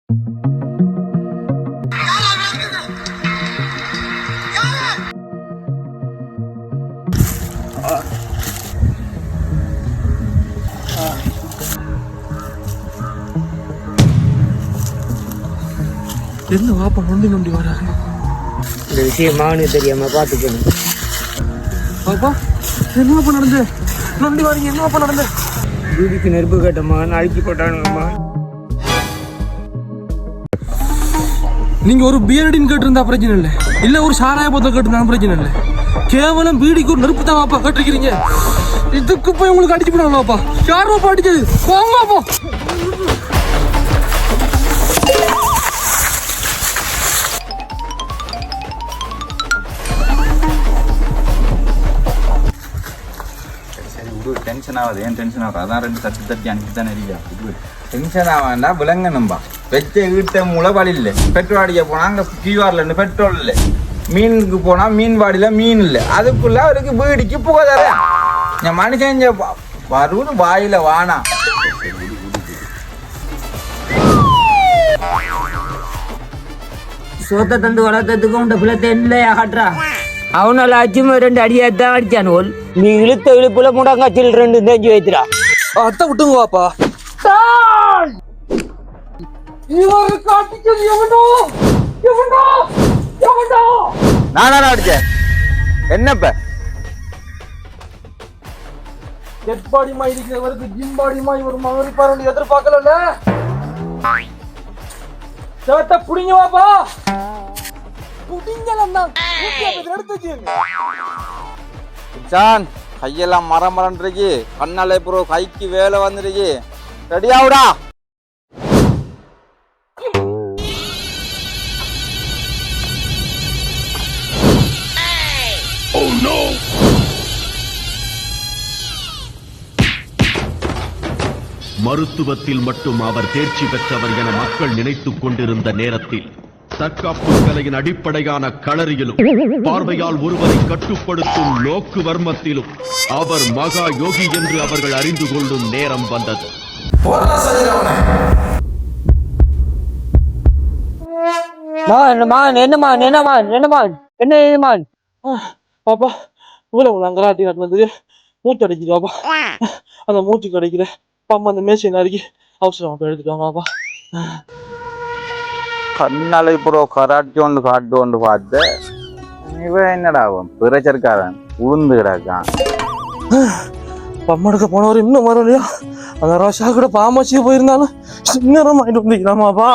என்ன வாப்பா நொண்டி நொண்டி வராங்க? இந்த விஷயமானு தெரியாம பாத்துக்கணும். பாப்பா என்னப்பா நடந்து நொண்டி வரீங்க? என்னப்பா நடந்து? வீட்டுக்கு நெருப்பு கட்டம்மா அழுக்கி போட்டானுங்கம்மா. நீங்க ஒரு பியர்டின்னு கேட்டிருந்தா பிரச்சனை இல்லை, இல்ல ஒரு சாராய போத்த கேட்டிருந்தா பிரச்சனை இல்லை. கேவலம் பீடிக்கு ஒரு நெருப்பு தான் வாப்பா கேட்டிருக்கிறீங்க. இதுக்கு போய் உங்களுக்கு அடிச்சு போடுவாங்களாப்பா? யார் வாப்பா அடிச்சது? வாங்கப்பா. டென்ஷன் ஆகுது. ஏன் டென்ஷன் ஆகுது? அதான் 2 தட்டி அனுப்பித்தானே இல்லையா? இது டென்ஷன் ஆகாண்டா விலங்கணும்பா. வெச்ச வீட்டை முளைபாடி இல்லை. பெட்ரோல் அடிக்க போனால் அங்கே கியூஆரில் இருந்து பெட்ரோல் இல்லை. மீனுக்கு போனால் மீன் வாடியில் மீன் இல்லை. அதுக்குள்ளே அவருக்கு வீடிக்கு புகை தர என் மனுஷன் வருவது வாயில வானா. சோத்த தந்து வளர்த்ததுக்கு உண்ட பிள்ளை இல்லையா காட்டுறா? அவனால அச்சுமா 2 அடியாத்தான் அடிச்சான் போல். நீ இழுத்த இழுப்புல முடங்காச்சில் 2 தேஞ்சு வைத்திரா. அத்தை விட்டுங்க வாப்பா. நானா அடிச்சேன்? என்னப்ப டெட் பாடி மாதிரி இருக்கிறவருக்கு ஜிம் பாடி மாதிரி ஒரு மகரி பாருன்னு எதிர்பார்க்கல. சேட்டை புடிங்க வாப்பா. கையெல்லாம் மரமரன்றிருக்கு. கண்ணாலே ப்ரோ கைக்கு வேலை வந்துருக்கு. ரெடியாவுடா. மருத்துவத்தில் மட்டும் அவர் தேர்ச்சி பெற்றவர் என மக்கள் நினைத்துக் கொண்டிருந்த நேரத்தில் தற்காப்பு கலையின் அடிப்படையான களரியிலும் பார்வையால் ஒருவரை கட்டுப்படுத்தும் நோக்கு வர்மத்திலும் அவர் மகா யோகி என்று அவர்கள் அறிந்து கொள்ளும் நேரம் வந்தது. பாப்பா இவ்வளவு அங்கராட்டி காட்டினதுக்கு மூச்சு அடைக்குது. அந்த மூச்சு கிடைக்கிற பாப்பா அந்த மேசை நறுக்கி அவசரம் எடுத்துட்டாங்க. பாப்பா கண்ணாலே ப்ரோ கராட்டி ஒன்று காட்டு ஒன்று பார்த்து இவன் என்னடா பிரச்சர்காரன் உளுந்து கிடக்கான். பம்மா எடுக்க போனவர் இன்னும் வரலையா? அந்த ரோஷா கூட பாமாச்சியே போயிருந்தாலும் நேரம் ஆயிட்டு வந்துக்கிறாமாப்பா.